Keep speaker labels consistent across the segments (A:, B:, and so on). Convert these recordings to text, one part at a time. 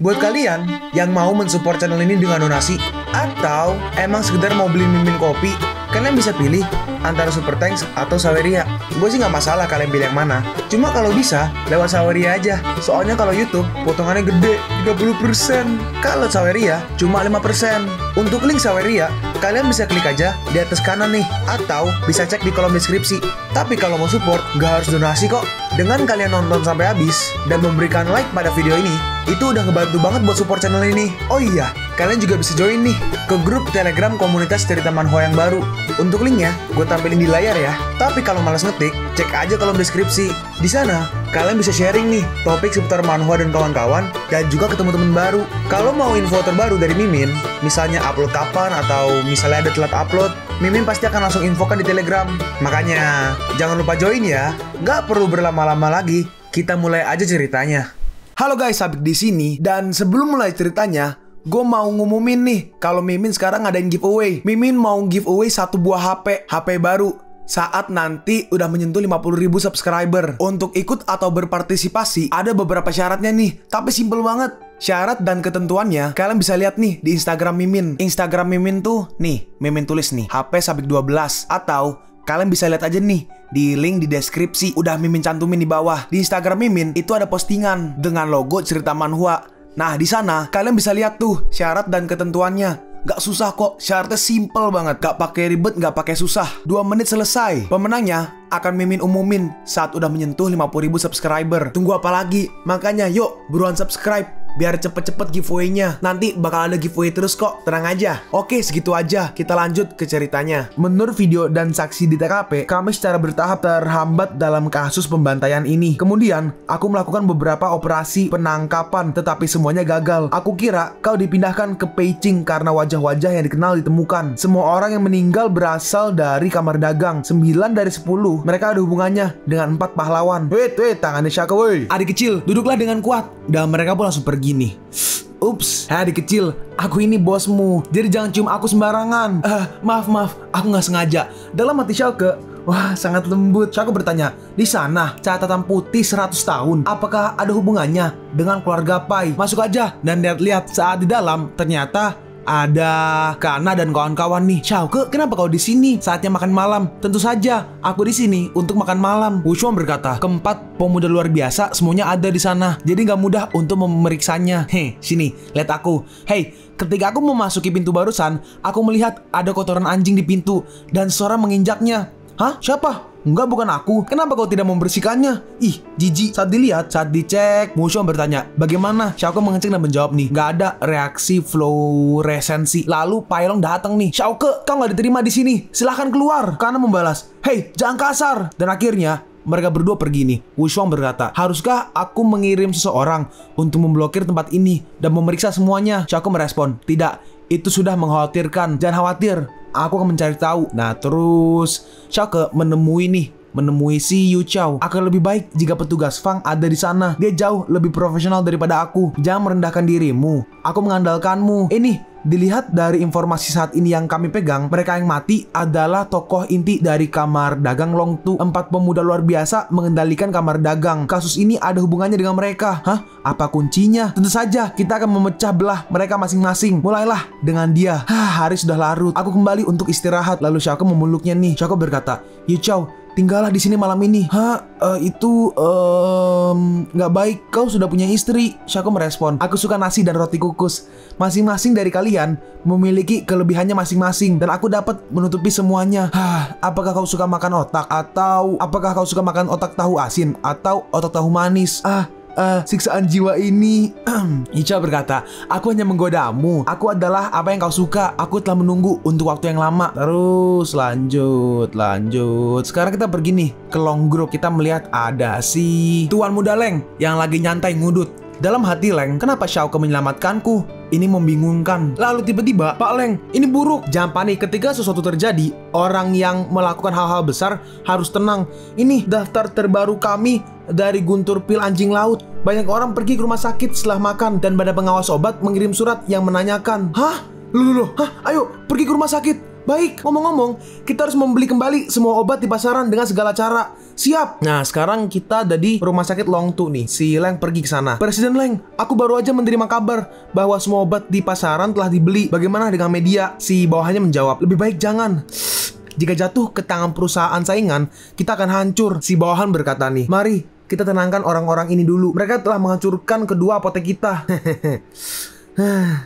A: Buat kalian yang mau mensupport channel ini dengan donasi, atau emang sekedar mau beli mimin kopi, kalian bisa pilih antara Super Thanks atau Saweria. Gue sih nggak masalah kalian pilih yang mana. Cuma kalau bisa, lewat Saweria aja. Soalnya kalau YouTube, potongannya gede, 30%. Kalau Saweria, cuma 5%. Untuk link Saweria, kalian bisa klik aja di atas kanan nih. Atau bisa cek di kolom deskripsi. Tapi kalau mau support, nggak harus donasi kok. Dengan kalian nonton sampai habis, dan memberikan like pada video ini, itu udah ngebantu banget buat support channel ini. Oh iya, kalian juga bisa join nih ke grup Telegram komunitas cerita manhwa yang baru. Untuk linknya, gue tampilin di layar ya. Tapi kalau malas ngetik, cek aja kolom deskripsi. Di sana, kalian bisa sharing nih topik seputar manhwa dan kawan-kawan, dan juga ketemu teman baru. Kalau mau info terbaru dari Mimin, misalnya upload kapan atau misalnya ada telat upload, Mimin pasti akan langsung infokan di Telegram. Makanya, jangan lupa join ya. Nggak perlu berlama-lama lagi, kita mulai aja ceritanya. Halo guys, Sabik di sini, dan sebelum mulai ceritanya, gue mau ngumumin nih kalau Mimin sekarang ngadain giveaway. Mimin mau giveaway satu buah HP baru saat nanti udah menyentuh 50.000 subscriber. Untuk ikut atau berpartisipasi ada beberapa syaratnya nih, tapi simple banget. Syarat dan ketentuannya kalian bisa lihat nih di Instagram Mimin. Instagram Mimin tuh nih, Mimin tulis nih HP Sabik 12, atau kalian bisa lihat aja nih di link di deskripsi, udah Mimin cantumin di bawah. Di Instagram Mimin itu ada postingan dengan logo cerita manhwa. Nah, di sana kalian bisa lihat tuh syarat dan ketentuannya. Gak susah kok, syaratnya simple banget. Gak pakai ribet, gak pakai susah. 2 menit selesai. Pemenangnya akan Mimin umumin saat udah menyentuh 50.000 subscriber. Tunggu apa lagi? Makanya yuk, buruan subscribe biar cepet-cepet giveaway-nya. Nanti bakal ada giveaway terus kok, tenang aja. Oke, segitu aja, kita lanjut ke ceritanya. Menurut video dan saksi di TKP, kami secara bertahap terhambat dalam kasus pembantaian ini. Kemudian, aku melakukan beberapa operasi penangkapan, tetapi semuanya gagal. Aku kira kau dipindahkan ke Peicing karena wajah-wajah yang dikenal ditemukan. Semua orang yang meninggal berasal dari kamar dagang. 9 dari 10 mereka ada hubungannya dengan 4 pahlawan. Wait, tangannya Shaka woi. Adik kecil, duduklah dengan kuat. Dan mereka pun langsung pergi nih. Ups, adik kecil, aku ini bosmu, jadi jangan cium aku sembarangan. Maaf, aku nggak sengaja. Dalam hati Schalke, wah sangat lembut. Schalke bertanya, di sana catatan putih 100 tahun, apakah ada hubungannya dengan keluarga Pai? Masuk aja dan lihat saat di dalam ternyata ada Kana dan kawan-kawan nih. Schalke, kenapa kau di sini? Saatnya makan malam. Tentu saja, aku di sini untuk makan malam. Wushuang berkata, keempat pemuda luar biasa semuanya ada di sana. Jadi nggak mudah untuk memeriksanya. Hei, sini, lihat aku. Hei, ketika aku memasuki pintu barusan, aku melihat ada kotoran anjing di pintu dan seorang menginjaknya. Hah? Siapa? Enggak, bukan aku. Kenapa kau tidak membersihkannya? Ih, jijik. Saat dilihat, saat dicek, Mushuang bertanya, bagaimana? Xiaoke mengecek dan menjawab nih, nggak ada reaksi fluoresensi. Lalu Pailong datang nih. Xiaoke, kau nggak diterima di sini. Silahkan keluar. Kana membalas, hei, jangan kasar. Dan akhirnya mereka berdua pergi nih. Wushuang berkata, haruskah aku mengirim seseorang untuk memblokir tempat ini dan memeriksa semuanya? Xiaoke merespon, tidak. Itu sudah mengkhawatirkan. Jangan khawatir, aku akan mencari tahu. Nah terus Schalke menemui si Yu Chao. Akan lebih baik jika petugas Fang ada di sana. Dia jauh lebih profesional daripada aku. Jangan merendahkan dirimu. Aku mengandalkanmu. Ini dilihat dari informasi saat ini yang kami pegang, mereka yang mati adalah tokoh inti dari kamar dagang Longtu. 4 pemuda luar biasa mengendalikan kamar dagang. Kasus ini ada hubungannya dengan mereka. Hah? Apa kuncinya? Tentu saja kita akan memecah belah mereka masing-masing. Mulailah dengan dia. Hari sudah larut. Aku kembali untuk istirahat. Lalu Schalke memeluknya nih. Schalke berkata, Yu Chao, tinggallah di sini malam ini. Itu nggak baik. Kau sudah punya istri. Schalke merespon, aku suka nasi dan roti kukus. Masing-masing dari kalian memiliki kelebihannya masing-masing, dan aku dapat menutupi semuanya. Apakah kau suka makan otak? Atau apakah kau suka makan otak tahu asin? Atau otak tahu manis? Siksaan jiwa ini. Icha berkata, aku hanya menggodamu. Aku adalah apa yang kau suka. Aku telah menunggu untuk waktu yang lama. Terus lanjut. Sekarang kita pergi nih ke Long Group. Kita melihat ada si Tuan Muda Leng yang lagi nyantai ngudut. Dalam hati Leng, kenapa Schalke menyelamatkanku? Ini membingungkan. Lalu tiba-tiba, Pak Leng, ini buruk. Jangan panik, ketika sesuatu terjadi, orang yang melakukan hal-hal besar harus tenang. Ini daftar terbaru kami dari Guntur Pil Anjing Laut. Banyak orang pergi ke rumah sakit setelah makan, dan badan pengawas obat mengirim surat yang menanyakan, ayo pergi ke rumah sakit. Baik, ngomong-ngomong, kita harus membeli kembali semua obat di pasaran dengan segala cara. Siap. Nah, sekarang kita ada di rumah sakit Longtu nih. Si Leng pergi ke sana. Presiden Leng, aku baru aja menerima kabar bahwa semua obat di pasaran telah dibeli. Bagaimana dengan media? Si bawahannya menjawab, lebih baik jangan. Jika jatuh ke tangan perusahaan saingan, kita akan hancur. Si bawahan berkata nih, mari kita tenangkan orang-orang ini dulu. Mereka telah menghancurkan kedua apotek kita.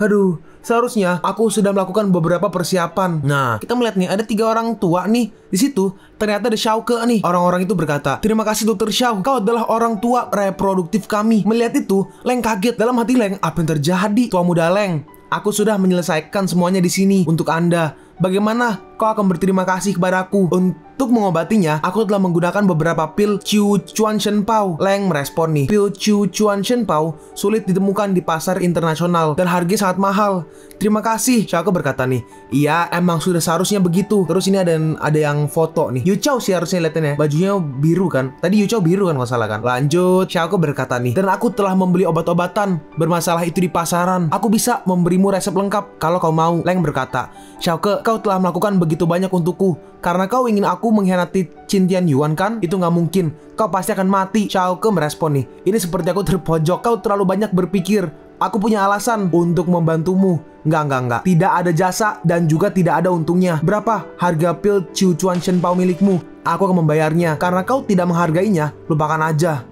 A: Aduh, seharusnya aku sudah melakukan beberapa persiapan. Nah, kita melihat nih ada 3 orang tua nih. Di situ ternyata ada Xiaoke nih. Orang-orang itu berkata, terima kasih Dokter Xiao, kau adalah orang tua reproduktif kami. Melihat itu, Leng kaget. Dalam hati Leng, apa yang terjadi? Tua muda Leng, aku sudah menyelesaikan semuanya di sini untuk Anda. Bagaimana kau akan berterima kasih kepadaku? Untuk mengobatinya, aku telah menggunakan beberapa pil Chu Chuan Shen Pao. Leng merespon nih, pil Chu Chuan Shen Pao sulit ditemukan di pasar internasional dan harganya sangat mahal. Terima kasih, Xiaoke berkata nih. Iya, emang sudah seharusnya begitu. Terus ini ada yang foto nih. Yu Chao sih harusnya lihatnya, bajunya biru kan? Tadi Yu Chao biru kan nggak salah kan? Lanjut, Xiaoke berkata nih. Dan aku telah membeli obat-obatan bermasalah itu di pasaran. Aku bisa memberimu resep lengkap kalau kau mau. Leng berkata, Xiaoke, kau telah melakukan begitu banyak untukku. Karena kau ingin aku mengkhianati Qin Tianyuan kan? Itu nggak mungkin. Kau pasti akan mati. Xiaoke merespon nih. Ini seperti aku terpojok. Kau terlalu banyak berpikir. Aku punya alasan untuk membantumu. Enggak. Tidak ada jasa dan juga tidak ada untungnya. Berapa harga pil Chu Chuan Shen Pao milikmu? Aku akan membayarnya. Karena kau tidak menghargainya, lupakan aja.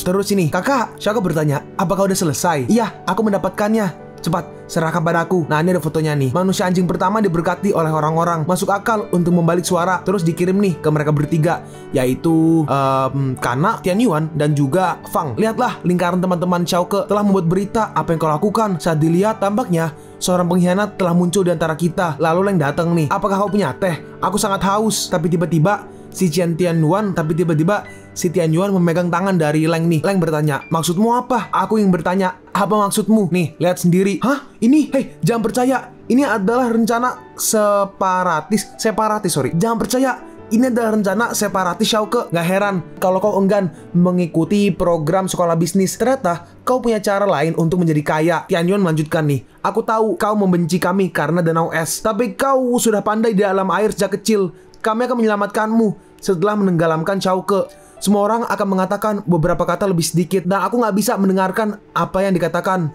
A: Terus ini, kakak, Xiaoke bertanya, apakah udah selesai? Iya, aku mendapatkannya. Cepat, serahkan padaku. Nah, ini ada fotonya nih. Manusia anjing pertama diberkati oleh orang-orang. Masuk akal untuk membalik suara. Terus dikirim nih ke mereka bertiga, yaitu Kana, Tianyuan, dan juga Fang. Lihatlah, lingkaran teman-teman Xiaoke telah membuat berita apa yang kau lakukan. Saat dilihat, tampaknya seorang pengkhianat telah muncul di antara kita. Lalu Leng datang nih. Apakah kau punya teh? Aku sangat haus. Tapi tiba-tiba si Tianyuan memegang tangan dari Leng nih. Leng bertanya, maksudmu apa? Aku yang bertanya, apa maksudmu? Nih, lihat sendiri. Hah? Ini? Hei, jangan percaya. Ini adalah rencana separatis. Jangan percaya. Ini adalah rencana separatis Xiaoke. Gak heran kalau kau enggan mengikuti program sekolah bisnis. Ternyata kau punya cara lain untuk menjadi kaya. Tianyuan melanjutkan nih. Aku tahu kau membenci kami karena danau es. Tapi kau sudah pandai di dalam air sejak kecil. Kami akan menyelamatkanmu setelah menenggelamkan Xiaoke. Semua orang akan mengatakan beberapa kata lebih sedikit dan aku nggak bisa mendengarkan apa yang dikatakan.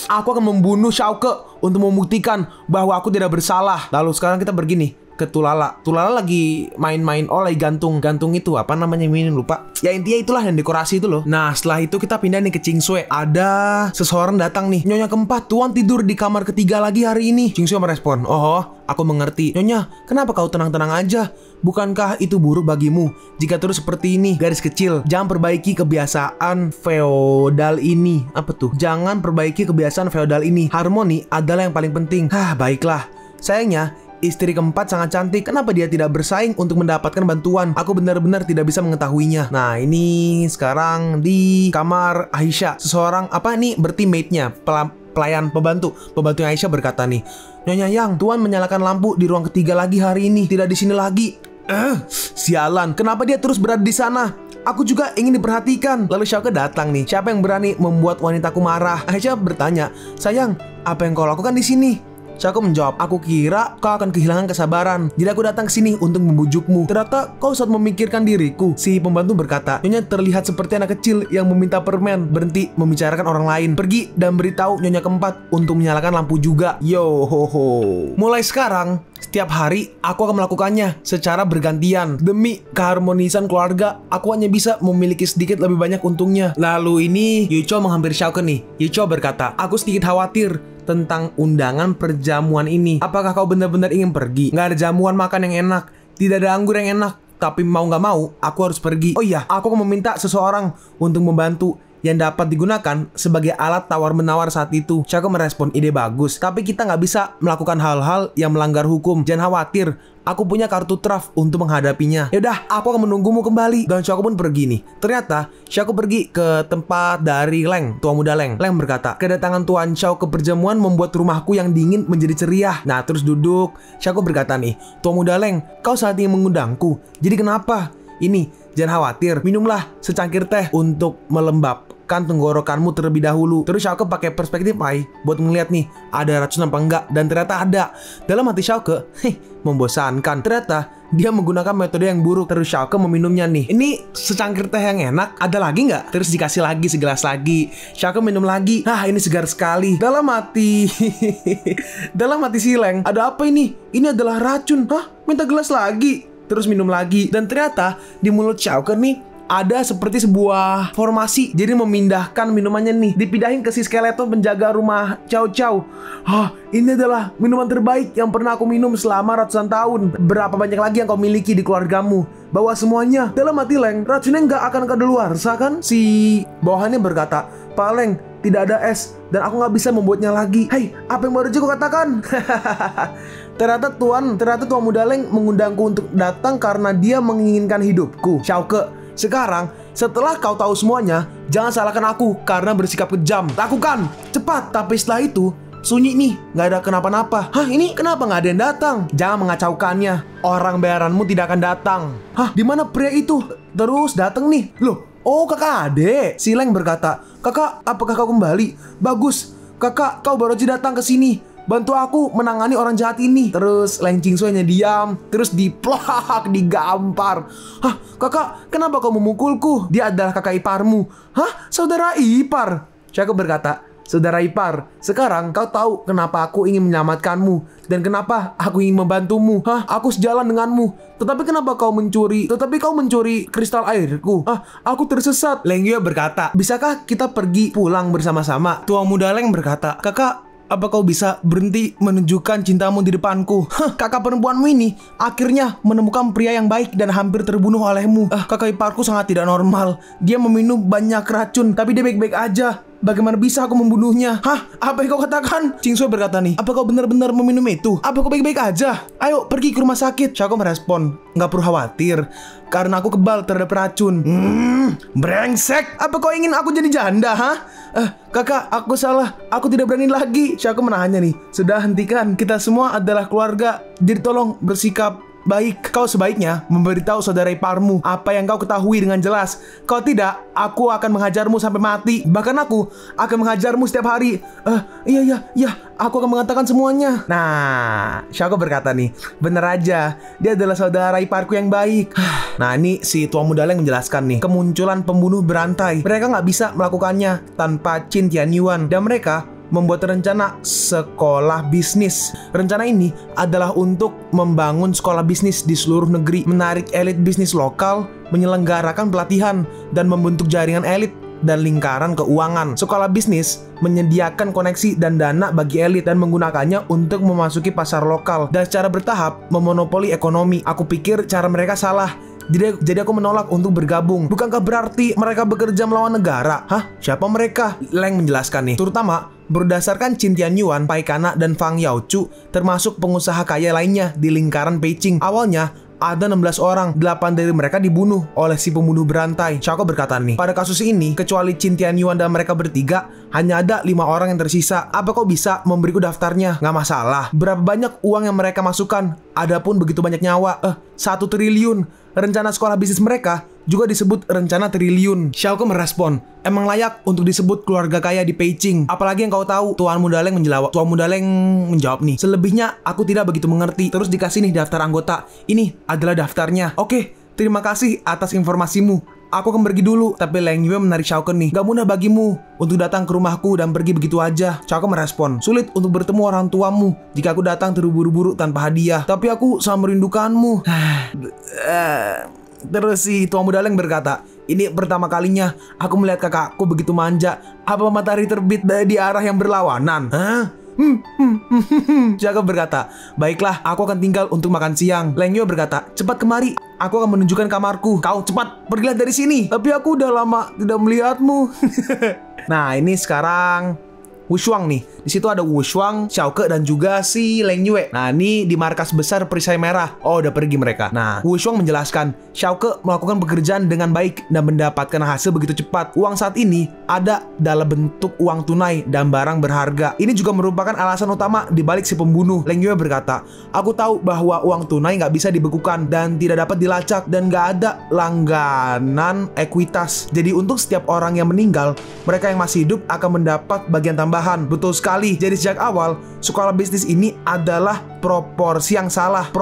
A: Aku akan membunuh Xiaoke untuk membuktikan bahwa aku tidak bersalah. Lalu sekarang kita begini ke Tulala. Tulala lagi main-main, lagi gantung itu apa namanya, ini lupa. Ya intinya itulah yang dekorasi itu loh. Nah setelah itu kita pindah nih ke Qingsui. Ada seseorang datang nih. Nyonya keempat, Tuan tidur di kamar ketiga lagi hari ini. Qingsui merespon, oh aku mengerti. Nyonya, kenapa kau tenang-tenang aja? Bukankah itu buruk bagimu jika terus seperti ini? Garis kecil, jangan perbaiki kebiasaan feodal ini. Apa tuh? Jangan perbaiki kebiasaan feodal ini. Harmoni adalah yang paling penting. Baiklah. Sayangnya istri keempat sangat cantik. Kenapa dia tidak bersaing untuk mendapatkan bantuan? Aku benar-benar tidak bisa mengetahuinya. Nah, ini sekarang di kamar Aisyah. Seseorang berteammate-nya, pelayan pembantu Aisyah berkata nih, Nyonya Yang, Tuan menyalakan lampu di ruang ketiga lagi hari ini. Tidak di sini lagi. Sialan, kenapa dia terus berada di sana? Aku juga ingin diperhatikan. Lalu Xiaoke datang nih. Siapa yang berani membuat wanitaku marah? Aisyah bertanya, sayang, apa yang kau lakukan di sini? Xiaoke menjawab, aku kira kau akan kehilangan kesabaran. Jadi aku datang ke sini untuk membujukmu. Ternyata kau saat memikirkan diriku. Si pembantu berkata, Nyonya terlihat seperti anak kecil yang meminta permen. Berhenti membicarakan orang lain. Pergi dan beritahu Nyonya keempat untuk menyalakan lampu juga. Yo ho ho. Mulai sekarang, setiap hari aku akan melakukannya secara bergantian. Demi keharmonisan keluarga, aku hanya bisa memiliki sedikit lebih banyak untungnya. Lalu ini Yu Chao menghampiri Xiaoke nih. Yu Chao berkata, aku sedikit khawatir tentang undangan perjamuan ini. Apakah kau benar-benar ingin pergi? Nggak ada jamuan makan yang enak, tidak ada anggur yang enak. Tapi mau nggak mau, aku harus pergi. Oh iya, aku akan meminta seseorang untuk membantu yang dapat digunakan sebagai alat tawar-menawar saat itu. Xiaoke merespon, ide bagus, tapi kita nggak bisa melakukan hal-hal yang melanggar hukum. Jangan khawatir, aku punya kartu traf untuk menghadapinya. Yaudah, aku akan menunggumu kembali. Dan Xiaoke pun pergi nih. Ternyata Xiaoke pergi ke tempat dari Leng, tua muda Leng. Leng berkata, kedatangan Tuan Xiao ke perjamuan membuat rumahku yang dingin menjadi ceria. Nah, terus duduk. Xiaoke berkata nih, tua muda Leng, kau saat ini mengundangku. Jadi kenapa? Ini, jangan khawatir, minumlah secangkir teh untuk melembabkan tenggorokanmu terlebih dahulu. Terus Xiaoke pakai perspektif eye buat ngeliat nih, ada racun apa enggak. Dan ternyata ada. Dalam hati Xiaoke, membosankan. Ternyata dia menggunakan metode yang buruk. Terus Xiaoke meminumnya nih. Ini secangkir teh yang enak, ada lagi nggak? Terus dikasih lagi segelas lagi. Xiaoke minum lagi. Ini segar sekali. Dalam hati dalam hati si Leng, ada apa ini? Ini adalah racun. Minta gelas lagi. Terus minum lagi. Dan ternyata di mulut Xiaoke nih ada seperti sebuah formasi. Jadi memindahkan minumannya nih, dipindahin ke si skeleton penjaga rumah Chow Chow. Ini adalah minuman terbaik yang pernah aku minum selama ratusan tahun. Berapa banyak lagi yang kau miliki di keluargamu? Bawa semuanya. Dalam hati Leng, racunnya nggak akan kadaluarsa kan? Si bawahannya berkata, Pak Leng, tidak ada es dan aku nggak bisa membuatnya lagi. Hei, apa yang baru aja kau katakan? Ternyata Tuan Muda Leng mengundangku untuk datang karena dia menginginkan hidupku. Xiaoke, sekarang, setelah kau tahu semuanya, jangan salahkan aku karena bersikap kejam. Lakukan, cepat. Tapi setelah itu, sunyi nih, nggak ada kenapa-napa. Ini kenapa nggak ada yang datang? Jangan mengacaukannya. Orang bayaranmu tidak akan datang. Di mana pria itu? Terus datang nih. Loh, oh kakak adek. Si Leng berkata, kakak, apakah kau kembali? Bagus, kakak, kau baru aja datang ke sini. Bantu aku menangani orang jahat ini. Terus Leng Qingsu hanya diam. Terus diplak, digampar. Kakak, kenapa kau memukulku? Dia adalah kakak iparmu. Saudara ipar? Xiaoke berkata, saudara ipar, sekarang kau tahu kenapa aku ingin menyelamatkanmu dan kenapa aku ingin membantumu. Aku sejalan denganmu. Tetapi kenapa kau mencuri? Kau mencuri kristal airku. Aku tersesat. Leng Yue berkata, bisakah kita pergi pulang bersama-sama? Tua muda Leng berkata, kakak, apa kau bisa berhenti menunjukkan cintamu di depanku? Kakak perempuanmu ini akhirnya menemukan pria yang baik dan hampir terbunuh olehmu. Kakak iparku sangat tidak normal. Dia meminum banyak racun, tapi dia baik-baik aja. Bagaimana bisa aku membunuhnya? Apa yang kau katakan? Qingsu berkata nih, apa kau benar-benar meminum itu? Apa kau baik-baik aja? Ayo pergi ke rumah sakit. Xiaoke merespon, nggak perlu khawatir, karena aku kebal terhadap racun. Brengsek. Apa kau ingin aku jadi janda? Kakak, aku salah. Aku tidak berani lagi. Xiaoke menahannya nih. Sudah, hentikan. Kita semua adalah keluarga. Jadi tolong bersikap baik. Kau sebaiknya memberitahu saudara iparmu apa yang kau ketahui dengan jelas. Kalau tidak, aku akan menghajarmu sampai mati. Bahkan aku akan menghajarmu setiap hari. Iya, aku akan mengatakan semuanya. Nah, Xiaoke berkata nih, bener aja, dia adalah saudara iparku yang baik. Nah, ini si tua muda Leng menjelaskan nih, kemunculan pembunuh berantai. Mereka nggak bisa melakukannya tanpa Qin Tianyuan, dan mereka membuat rencana sekolah bisnis. Rencana ini adalah untuk membangun sekolah bisnis di seluruh negeri, menarik elit bisnis lokal, menyelenggarakan pelatihan, dan membentuk jaringan elit dan lingkaran keuangan. Sekolah bisnis menyediakan koneksi dan dana bagi elit dan menggunakannya untuk memasuki pasar lokal dan secara bertahap memonopoli ekonomi. Aku pikir cara mereka salah. Jadi aku menolak untuk bergabung. Bukankah berarti mereka bekerja melawan negara? Siapa mereka? Leng menjelaskan nih, terutama berdasarkan Qin Tianyuan, Pai Kana, dan Fang Yaochu, termasuk pengusaha kaya lainnya di lingkaran Beijing. Awalnya ada 16 orang, 8 dari mereka dibunuh oleh si pembunuh berantai. Xiaoke berkata nih, pada kasus ini, kecuali Qin Tianyuan dan mereka bertiga, hanya ada 5 orang yang tersisa. Apa kau bisa memberiku daftarnya? Nggak masalah. Berapa banyak uang yang mereka masukkan? Adapun begitu banyak nyawa, 1 triliun. Rencana sekolah bisnis mereka juga disebut rencana triliun. Xiaoke merespon, emang layak untuk disebut keluarga kaya di Beijing. Apalagi yang kau tahu? Tuan muda Leng menjawab nih, selebihnya aku tidak begitu mengerti. Terus dikasih nih daftar anggota. Ini adalah daftarnya. Oke, terima kasih atas informasimu. Aku akan pergi dulu. Tapi Leng Yue menarik Xiaoke nih, gak mudah bagimu untuk datang ke rumahku dan pergi begitu aja. Xiaoke merespon, sulit untuk bertemu orang tuamu jika aku datang terburu-buru tanpa hadiah. Tapi aku sangat merindukanmu. Terus si tua muda Leng berkata, ini pertama kalinya aku melihat kakakku begitu manja. Apa matahari terbit di arah yang berlawanan? Xiaoke berkata, baiklah, aku akan tinggal untuk makan siang. Leng Yue berkata, cepat kemari, aku akan menunjukkan kamarku. Kau cepat pergilah dari sini. Tapi aku udah lama tidak melihatmu. Nah, ini sekarang Wu Shuang nih. Di situ ada Wu Shuang, Xiaoke, dan juga si Leng Yue. Nah, ini di markas besar perisai merah. Oh, udah pergi mereka. Nah, Wu Shuang menjelaskan, Xiaoke melakukan pekerjaan dengan baik dan mendapatkan hasil begitu cepat. Uang saat ini ada dalam bentuk uang tunai dan barang berharga. Ini juga merupakan alasan utama dibalik si pembunuh. Leng Yue berkata, aku tahu bahwa uang tunai nggak bisa dibekukan dan tidak dapat dilacak dan nggak ada langganan ekuitas. Jadi untuk setiap orang yang meninggal, mereka yang masih hidup akan mendapat bagian tambahan. Betul sekali. sekali. Jadi sejak awal sekolah bisnis ini adalah proporsi yang salah.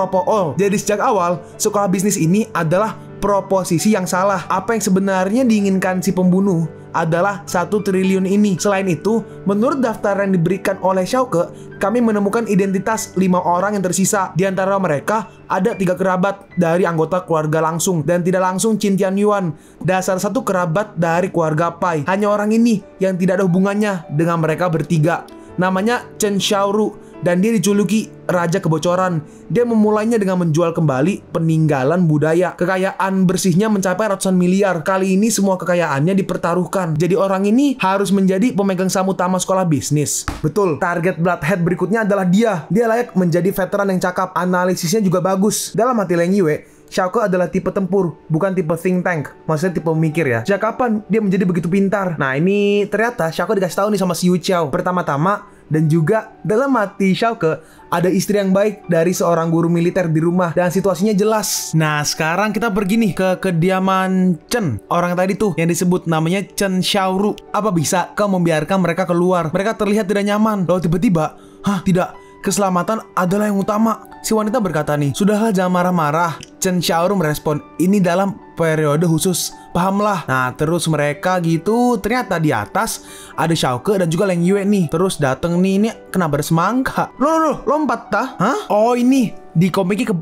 A: Jadi sejak awal sekolah bisnis ini adalah proposisi yang salah. Apa yang sebenarnya diinginkan si pembunuh adalah 1 triliun ini. Selain itu, menurut daftar yang diberikan oleh Xiaoke, kami menemukan identitas 5 orang yang tersisa. Di antara mereka ada 3 kerabat dari anggota keluarga langsung dan tidak langsung Qin Tianyuan, dasar 1 kerabat dari keluarga Pai. Hanya orang ini yang tidak ada hubungannya dengan mereka bertiga. Namanya Chen Xiaoru dan dia dijuluki Raja Kebocoran. Dia memulainya dengan menjual kembali peninggalan budaya. Kekayaan bersihnya mencapai ratusan miliar. Kali ini semua kekayaannya dipertaruhkan. Jadi orang ini harus menjadi pemegang saham utama sekolah bisnis. Betul, target Bloodhead berikutnya adalah dia. Dia layak menjadi veteran yang cakap. Analisisnya juga bagus. Dalam hati Leng Yue, Xiaoke adalah tipe tempur, bukan tipe think tank. Maksudnya tipe pemikir ya. Sejak kapan dia menjadi begitu pintar? Nah ini ternyata Xiaoke dikasih tahu nih sama si Yu Qiao. Pertama-tama, dan juga dalam hati Xiaoke ada istri yang baik dari seorang guru militer di rumah dan situasinya jelas. Nah sekarang kita pergi nih ke kediaman Chen, orang tadi tuh yang disebut namanya Chen Xiaoru. Apa bisa kau membiarkan mereka keluar? Mereka terlihat tidak nyaman. Lalu tiba-tiba, tidak, keselamatan adalah yang utama. Si wanita berkata nih, sudahlah jangan marah-marah. Chen Xiaoru merespon, ini dalam periode khusus, pahamlah. Nah terus mereka gitu, ternyata di atas ada Xiaoke dan juga Leng Yue nih. Terus dateng nih, ini kenapa bersemangka? Loh, lompat tah? Hah? Oh ini, di komiknya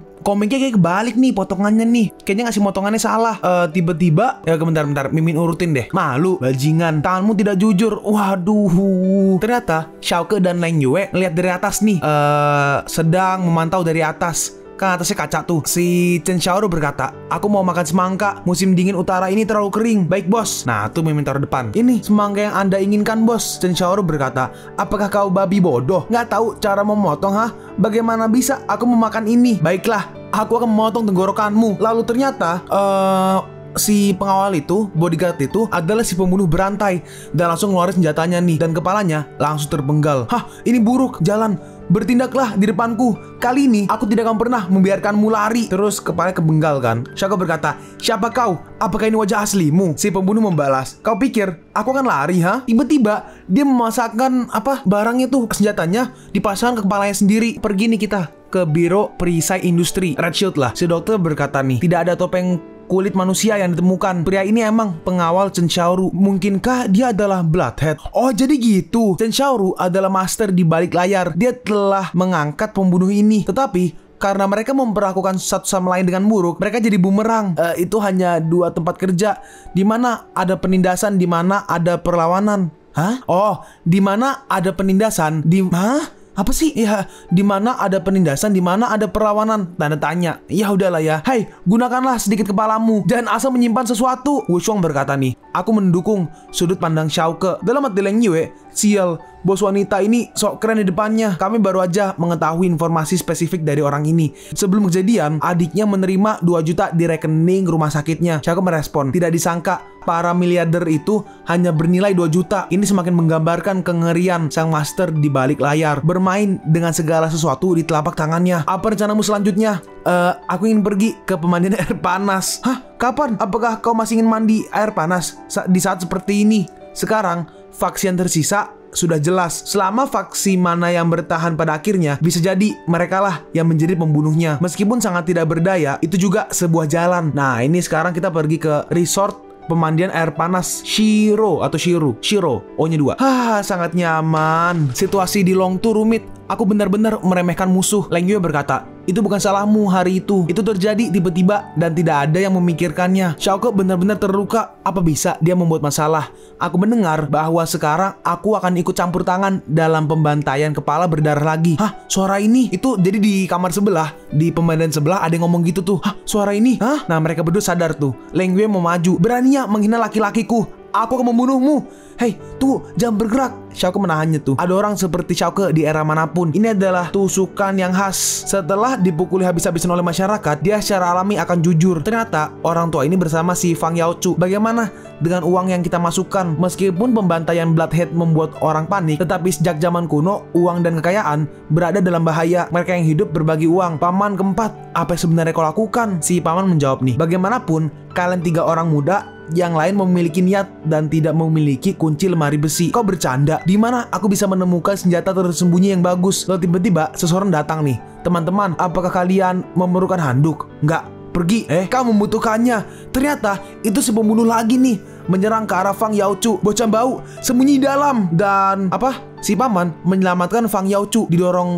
A: kayak kebalik nih potongannya nih. Kayaknya ngasih potongannya salah. Tiba-tiba, ya bentar, Mimin urutin deh. Malu, bajingan, tanganmu tidak jujur. Waduh. Ternyata Xiaoke dan Leng Yue ngeliat dari atas nih, sedang memantau dari atas. Kan atasnya kaca tuh. Si Chen Xiaoru berkata, aku mau makan semangka. Musim dingin utara ini terlalu kering. Baik bos. Nah tuh Mimin taruh depan. Ini semangka yang anda inginkan bos. Chen Xiaoru berkata, apakah kau babi bodoh? Nggak tahu cara memotong Bagaimana bisa aku memakan ini? Baiklah, aku akan memotong tenggorokanmu. Lalu ternyata si pengawal itu, bodyguard itu adalah si pembunuh berantai dan langsung ngeluarin senjatanya nih dan kepalanya langsung terpenggal. Ini buruk, jalan. Bertindaklah di depanku. Kali ini aku tidak akan pernah membiarkanmu lari. Terus kepalanya kebenggal kan. Xiaoke berkata, siapa kau? Apakah ini wajah aslimu? Si pembunuh membalas, kau pikir aku akan lari Tiba-tiba dia memasakkan barangnya tuh, senjatanya dipasang ke kepalanya sendiri. Pergi nih kita ke biro perisai industri, Red Shield lah. Si dokter berkata nih, tidak ada topeng kulit manusia yang ditemukan. Pria ini emang pengawal Chen Xiaoru. Mungkinkah dia adalah Bloodhead? Oh jadi gitu. Chen Xiaoru adalah master di balik layar. Dia telah mengangkat pembunuh ini. Tetapi karena mereka memperlakukan satu sama lain dengan buruk, mereka jadi bumerang. Itu hanya 2 tempat kerja, di mana ada penindasan, di mana ada perlawanan. Oh, di mana ada penindasan, apa sih? Ya, di mana ada penindasan, di mana ada perlawanan? Tanda tanya. Ya udahlah ya. Hai, gunakanlah sedikit kepalamu dan asal menyimpan sesuatu. Wu Shuang berkata nih, aku mendukung sudut pandang Xiaoke. Dalam hati Leng Yue, sial, bos wanita ini sok keren di depannya. Kami baru aja mengetahui informasi spesifik dari orang ini. Sebelum kejadian, adiknya menerima 2 juta di rekening rumah sakitnya. Xiaoke merespon, tidak disangka para miliarder itu hanya bernilai 2 juta. Ini semakin menggambarkan kengerian sang master di balik layar, bermain dengan segala sesuatu di telapak tangannya. Apa rencanamu selanjutnya? Aku ingin pergi ke pemandian air panas. Kapan? Apakah kau masih ingin mandi air panas di saat seperti ini? Sekarang faksi yang tersisa sudah jelas. Selama faksi mana yang bertahan pada akhirnya, bisa jadi merekalah yang menjadi pembunuhnya. Meskipun sangat tidak berdaya, itu juga sebuah jalan. Nah ini sekarang kita pergi ke resort pemandian air panas Shiro, O-nya 2. Sangat nyaman. Situasi di Longtu rumit. Aku benar-benar meremehkan musuh. Leng Yue berkata, itu bukan salahmu hari itu. Itu terjadi tiba-tiba dan tidak ada yang memikirkannya. Xiaoke benar-benar terluka. Apa bisa dia membuat masalah? Aku mendengar bahwa sekarang aku akan ikut campur tangan dalam pembantaian kepala berdarah lagi. Suara ini? Itu jadi di kamar sebelah, di pemandian sebelah ada yang ngomong gitu tuh. Suara ini? Nah mereka berdua sadar tuh. Leng Yue mau maju. Beraninya menghina laki-lakiku. Aku akan membunuhmu. Hei, tuh, jangan bergerak. Xiaoke menahannya tuh. Ada orang seperti Xiaoke di era manapun. Ini adalah tusukan yang khas. Setelah dipukuli habis-habisan oleh masyarakat, dia secara alami akan jujur. Ternyata orang tua ini bersama si Fang Yaochu. Bagaimana dengan uang yang kita masukkan? Meskipun pembantaian Bloodhead membuat orang panik, tetapi sejak zaman kuno, uang dan kekayaan berada dalam bahaya. Mereka yang hidup berbagi uang. Paman keempat, apa yang sebenarnya kau lakukan? Si paman menjawab nih, bagaimanapun kalian 3 orang muda
B: yang lain memiliki niat dan tidak memiliki kunci lemari besi. Kau bercanda? Di mana aku bisa menemukan senjata tersembunyi yang bagus? Lalu tiba-tiba seseorang datang nih. Teman-teman, apakah kalian memerlukan handuk? Enggak. Pergi. Kau membutuhkannya. Ternyata itu si pembunuh lagi nih, menyerang ke arah Fang Yaochu. Bocah bau sembunyi dalam. Dan si paman menyelamatkan Fang Yaochu.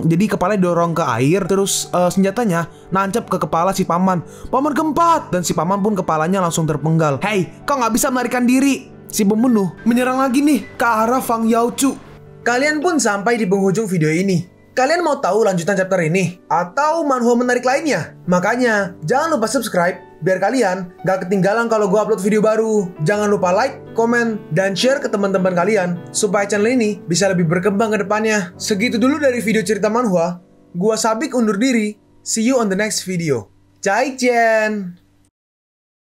B: Jadi kepala didorong ke air. Terus senjatanya nancap ke kepala si paman. Paman keempat. Dan si paman pun kepalanya langsung terpenggal. Hei, kau nggak bisa melarikan diri. Si pembunuh menyerang lagi nih ke arah Fang Yaochu.
A: Kalian pun sampai di penghujung video ini. Kalian mau tahu lanjutan chapter ini? Atau manhwa menarik lainnya? Makanya, jangan lupa subscribe biar kalian gak ketinggalan kalau gue upload video baru. Jangan lupa like, komen, dan share ke teman-teman kalian supaya channel ini bisa lebih berkembang ke depannya. Segitu dulu dari video cerita manhwa. Gua Sabik undur diri. See you on the next video. Zaijian!